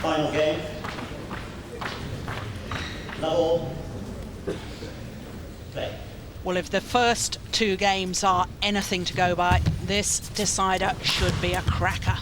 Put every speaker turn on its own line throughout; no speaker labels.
Final game. Love all. Play.
Well, if the first two games are anything to go by, this decider should be a cracker.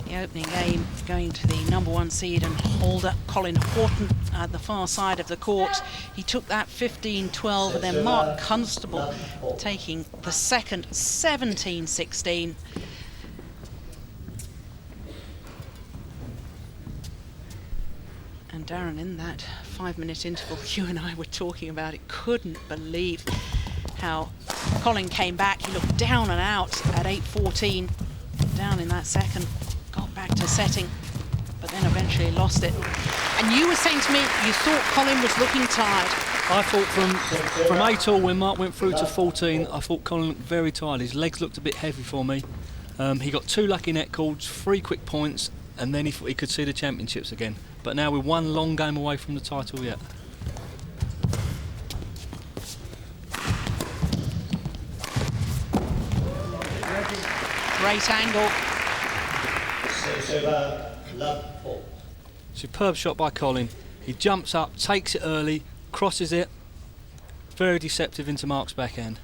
The opening game going to the #1 seed and holder Colin Haughton at the far side of the court. He took that 15-12, and then Mark Constable taking the second 17-16. And Darren, in that 5-minute interval you and I were talking about it, couldn't believe how Colin came back. He looked down and out at 8-14, down in that second, got back to setting, but then eventually lost it. And you were saying to me you thought Colin was looking tired.
I thought from 8-all, when Mark went through to 14, I thought Colin looked very tired. His legs looked a bit heavy for me. He got 2 lucky net calls, 3 quick points, and then he thought he could see the championships again. But now we're one long game away from the title yet.
Great angle.
Superb shot by Colin. He jumps up, takes it early, crosses it. Very deceptive into Mark's backhand.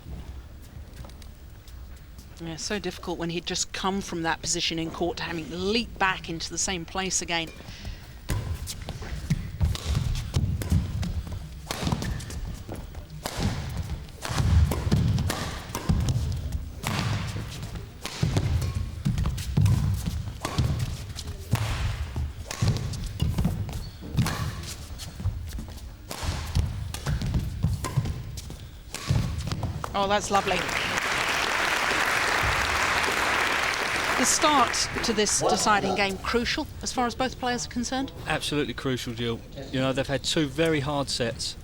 Yeah, so difficult when he'd just come from that position in court to having leaped back into the same place again. Oh, that's lovely. The start to this deciding game crucial as far as both players are concerned?
Absolutely crucial, Jill. You know, they've had 2 very hard sets.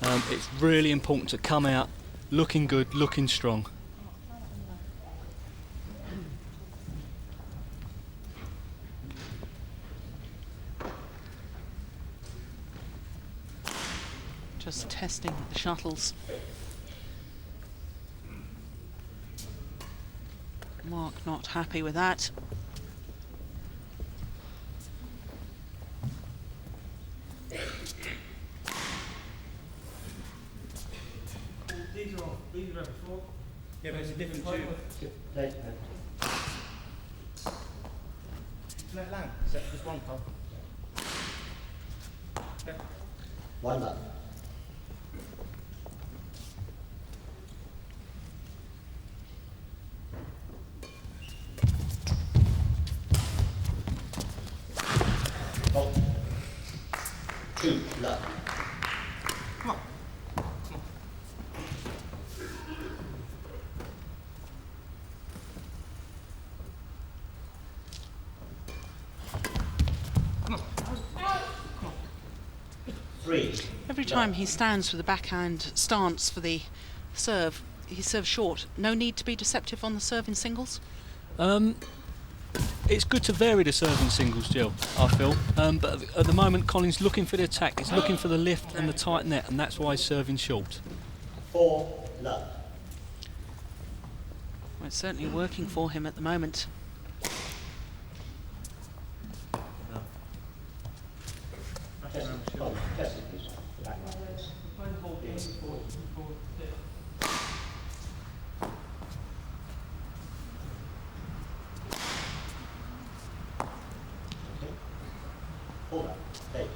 It's really important to come out looking good, looking strong.
Just testing the shuttles. Mark not happy with that.
These are before. Yeah, but it's a different tube. Let land. Just one pop. Okay.
One love. Oh. 2 love.
Come on. Come on.
3.
Every time he stands with the backhand stance for the serve, he serves short. No need to be deceptive on the serve in singles?
It's good to vary the serving singles, Jill, I feel. But at the moment, Colin's looking for the attack. He's looking for the lift and the tight net, and that's why he's serving short.
4 love.
Well, it's certainly working for him at the moment.
Test it, please. Back. Hold on. Take it.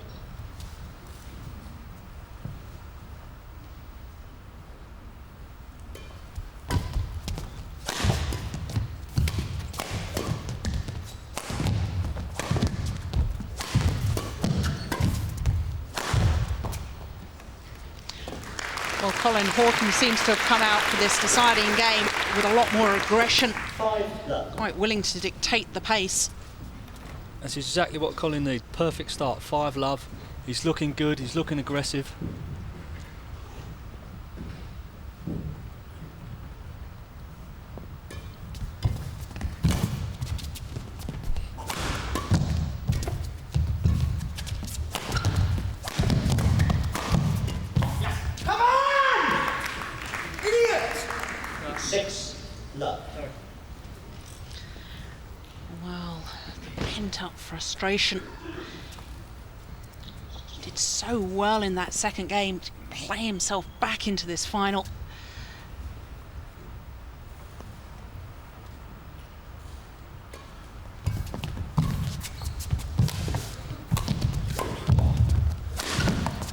Well, Colin Haughton seems to have come out for this deciding game with a lot more aggression,
5 love.
quite willing to dictate the pace.
That's exactly what Colin needs. Perfect start, 5 love. He's looking good, he's looking aggressive.
Come on! Idiot!
6 love.
Well, the pent-up frustration. Did so well in that second game to play himself back into this final.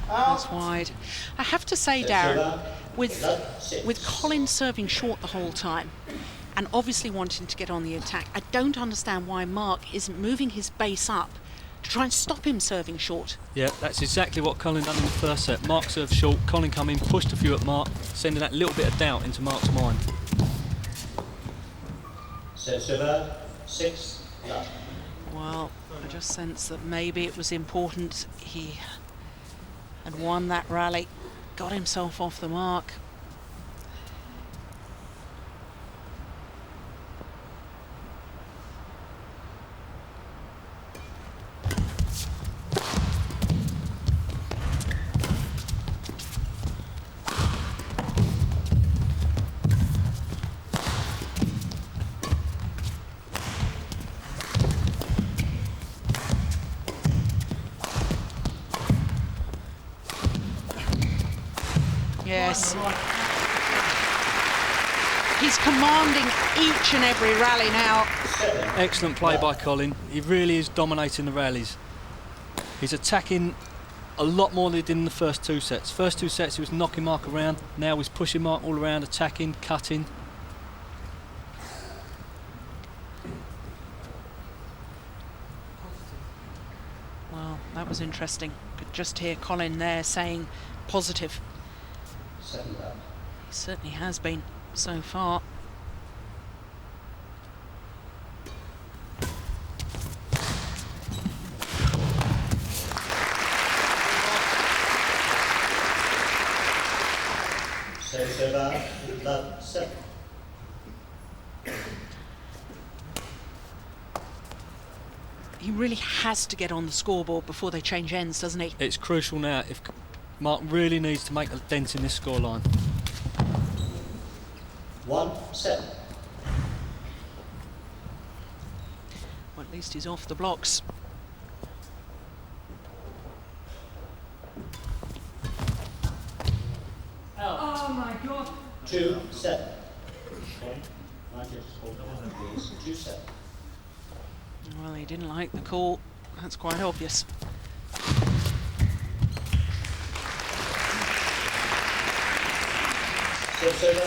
That's wide. I have to say, Darren, with Colin serving short the whole time and obviously wanting to get on the attack, I don't understand why Mark isn't moving his base up to try and stop him serving short.
Yeah, that's exactly what Colin done in the first set. Mark served short, Colin come in, pushed a few at Mark, sending that little bit of doubt into Mark's mind.
Server 6 love.
Well, I just sense that maybe it was important he had won that rally, got himself off the mark. Yes. He's commanding each and every rally now.
Excellent play by Colin. He really is dominating the rallies. He's attacking a lot more than he did in the first two sets. First two sets he was knocking Mark around. Now he's pushing Mark all around, attacking, cutting.
Well, that was interesting. Could just hear Colin there saying positive.
7 love.
He certainly has been so far.
Server love 7.
He really has to get on the scoreboard before they change ends, doesn't he?
It's crucial now. If Mark really needs to make a dent in this scoreline.
1-7.
Well, at least he's off the blocks.
Oh my God!
2-7. Okay. I just hold on, please. 2-7.
Well, he didn't like the call. That's quite obvious.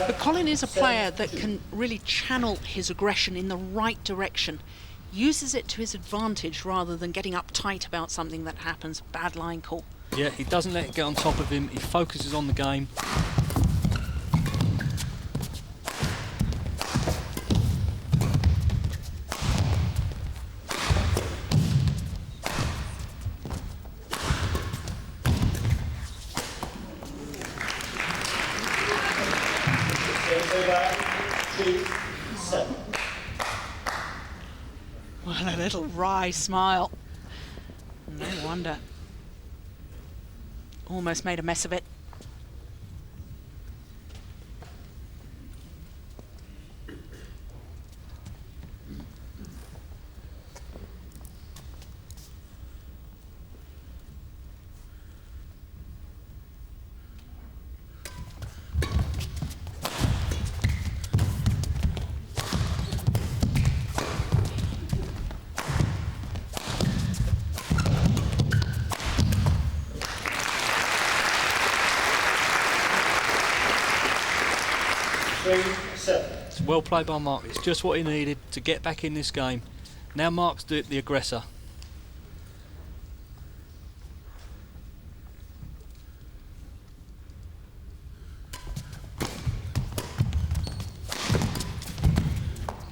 But Colin is a player that can really channel his aggression in the right direction, uses it to his advantage rather than getting uptight about something that happens. Bad line call.
Yeah, he doesn't let it get on top of him. He focuses on the game.
Well, a little wry smile. No wonder. Almost made a mess of it.
It's well played by Mark. It's just what he needed to get back in this game. Now Mark's the aggressor.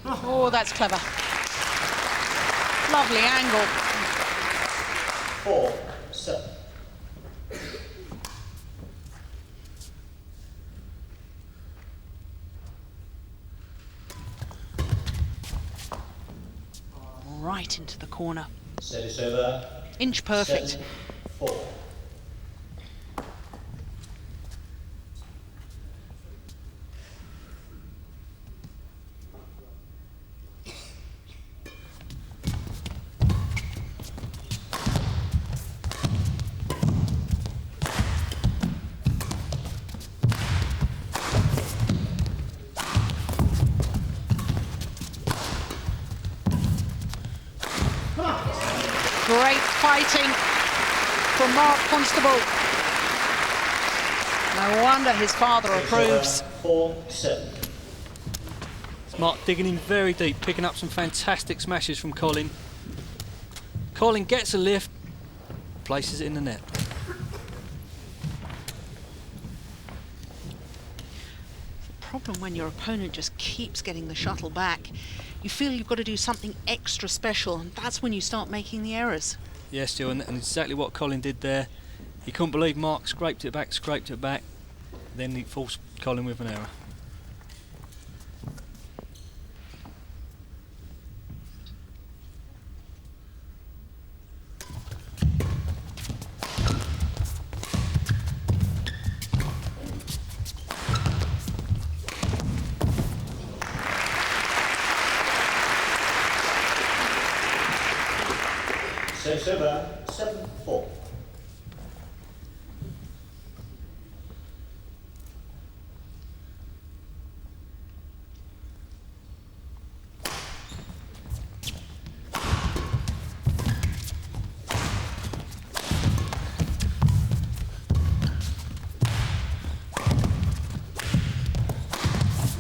Oh, that's clever. Lovely angle.
4-7.
Right into the corner.
Service over.
Inch perfect.
7-4.
Great fighting from Mark Constable. No wonder his father approves.
4-7.
Mark digging in very deep, picking up some fantastic smashes from Colin. Colin gets a lift, places it in the net.
The problem when your opponent just keeps getting the shuttle back, you feel you've got to do something extra special, and that's when you start making the errors.
Yes, Stu, and exactly what Colin did there. He couldn't believe Mark scraped it back, then he forced Colin with an error.
Service over 7-4.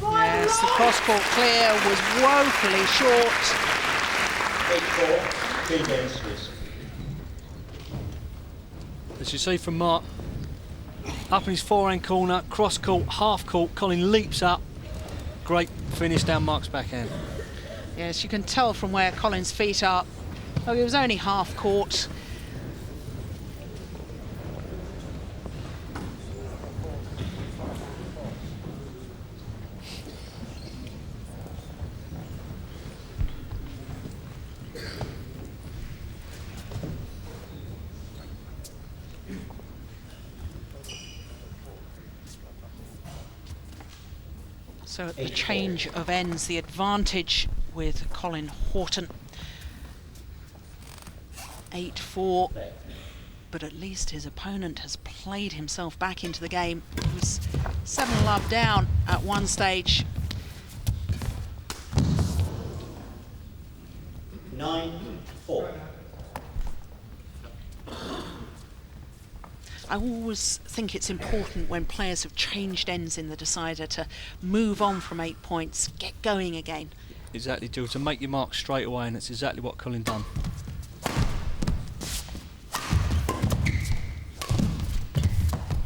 Yes, the cross-court clear was woefully short.
8-4. 3 games, please.
As you see from Mark, up in his forehand corner, cross court, half court, Colin leaps up. Great finish down Mark's backhand.
Yes, you can tell from where Colin's feet are. Oh, it was only half court. So at the change of ends, the advantage with Colin Haughton. 8-4, but at least his opponent has played himself back into the game. He was 7-love down at one stage.
9-4.
I always think it's important when players have changed ends in the decider to move on from 8 points, get going again.
Exactly, Jill, to make your mark straight away, and that's exactly what Colin done.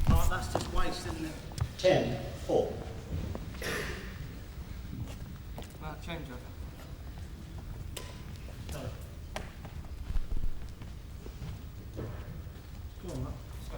Oh, that's just waste, isn't it?
10-4.
Right, change up. Go on, Matt. Let's go.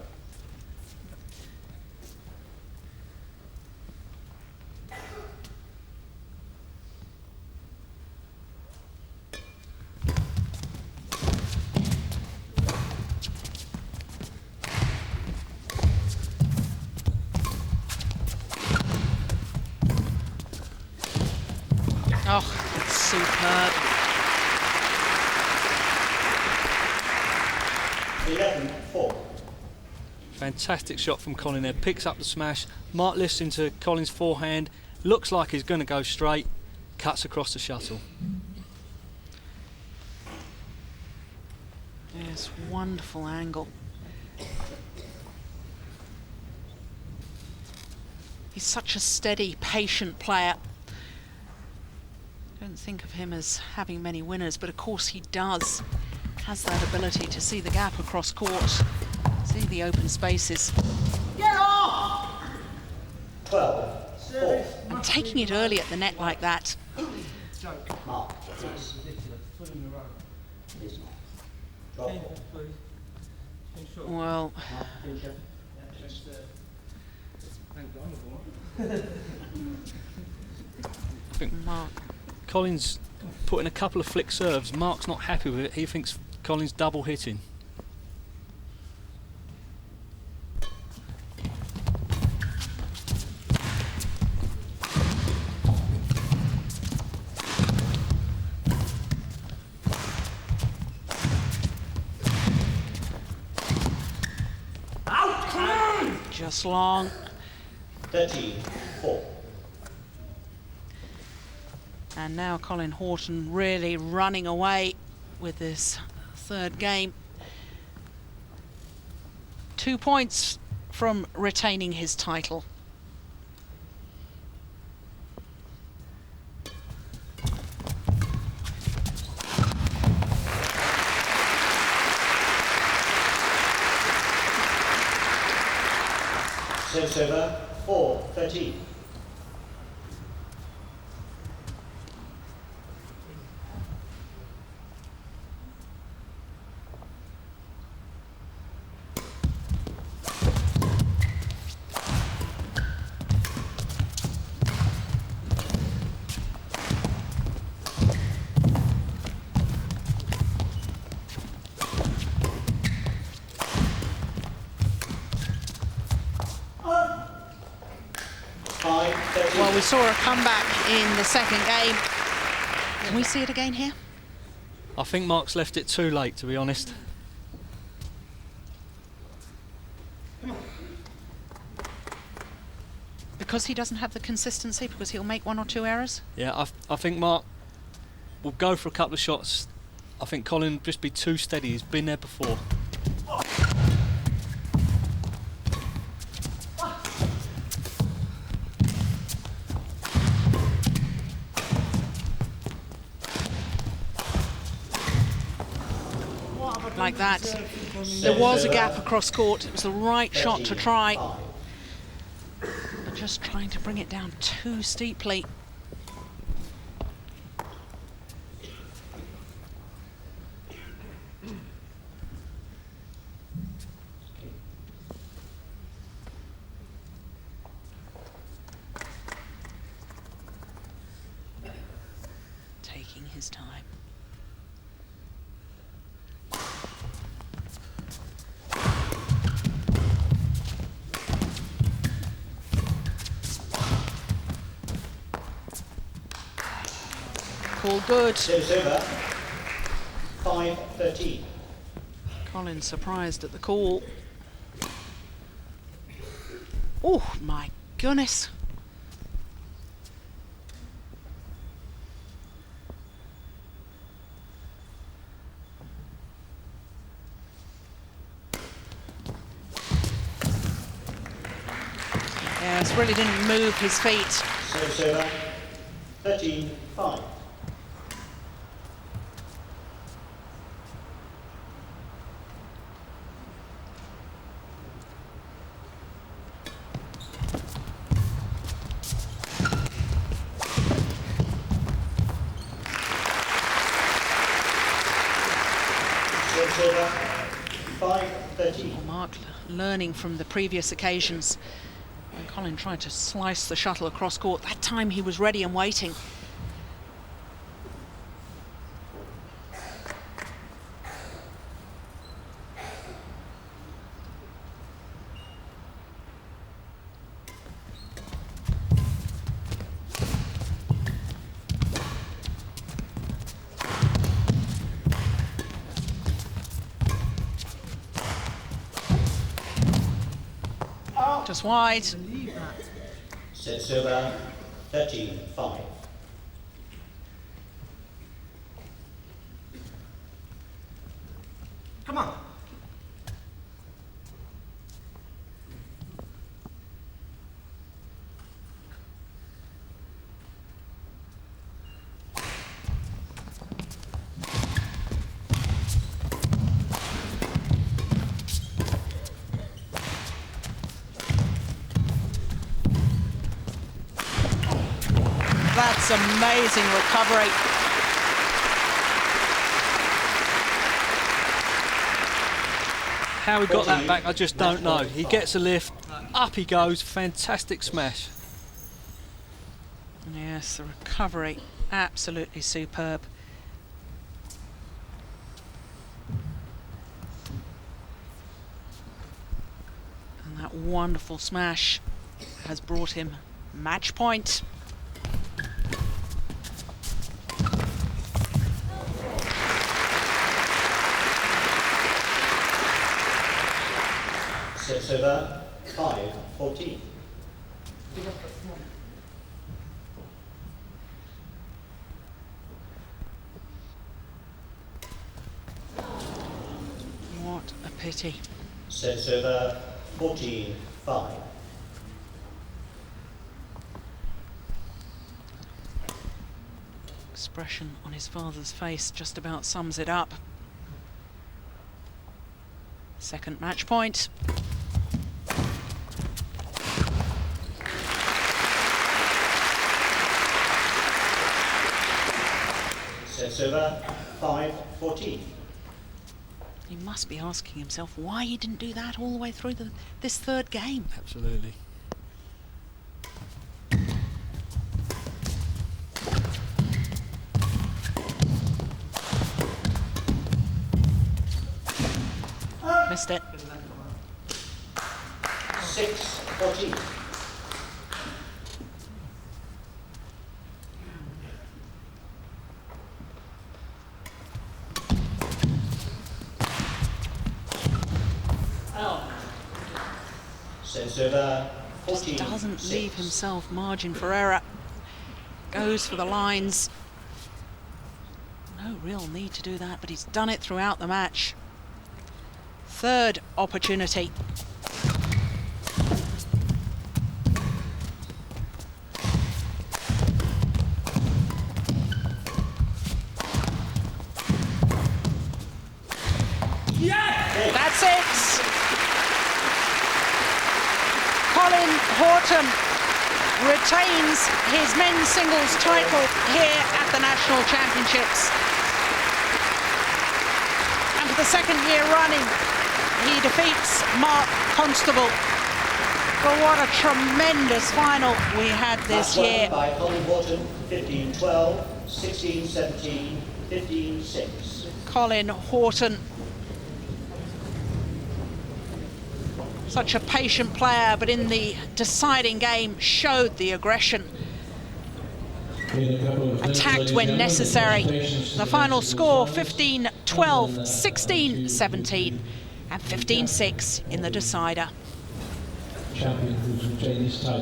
Oh, that's superb.
11-4.
Fantastic shot from Colin there, picks up the smash. Mark lifts into Colin's forehand, looks like he's going to go straight, cuts across the shuttle.
Yes, wonderful angle. He's such a steady, patient player. Don't think of him as having many winners, but of course he does. Has that ability to see the gap across court, see the open spaces.
12-4.
And taking it early at the net like that.
Joke.
Mark, please.
Ridiculous. 2 in a row.
Please, Mark. Drop
Change,
ball.
please. Change shot.
Well,
Mark, finish up.
Yeah, change there. Thank God.
I think
Mark.
Colin's putting a couple of flick serves. Mark's not happy with it. He thinks Colin's double hitting.
Just long.
13-4.
And now Colin Haughton really running away with this third game. 2 points from retaining his title.
Service over, 4-13.
Well, we saw a comeback in the second game. Can we see it again here?
I think Mark's left it too late, to be honest.
Because he doesn't have the consistency, because he'll make 1 or 2 errors?
Yeah, I think Mark will go for a couple of shots. I think Colin will just be too steady. He's been there before.
Like that. There was a gap across court. It was the right shot to try. But just trying to bring it down too steeply. Taking his time. All good.
Service over, 5-13.
Colin surprised at the call. Oh my goodness. Yes, really didn't move his feet.
Service over, 13-5. Service over, 5-13.
Mark learning from the previous occasions. And Colin tried to slice the shuttle across court. That time he was ready and waiting. Just wide.
Service over, 13-5.
Come on.
That's amazing recovery.
How he got that back, I just don't know. He gets a lift, up he goes, fantastic smash.
Yes, the recovery, absolutely superb. And that wonderful smash has brought him match point.
Service over, 5-14.
Pity.
Sets over 14-5.
Expression on his father's face just about sums it up. Second match point.
Sets over 5-14.
He must be asking himself why he didn't do that all the way through this third game.
Absolutely.
Missed it.
6-14. Sets over 14.
Just doesn't leave himself margin for error. Goes for the lines. No real need to do that, but he's done it throughout the match. Third opportunity. That's it! Colin Haughton retains his men's singles title here at the National Championships. And for the second year running, he defeats Mark Constable. But what a tremendous final we had this year.
By Colin Haughton, 15-12, 16-17, 15-6.
Colin Haughton, such a patient player, but in the deciding game showed the aggression. Attacked when necessary. The final score 15-12, 16-17 and 15-6 in the decider.
Champion who's retained his title.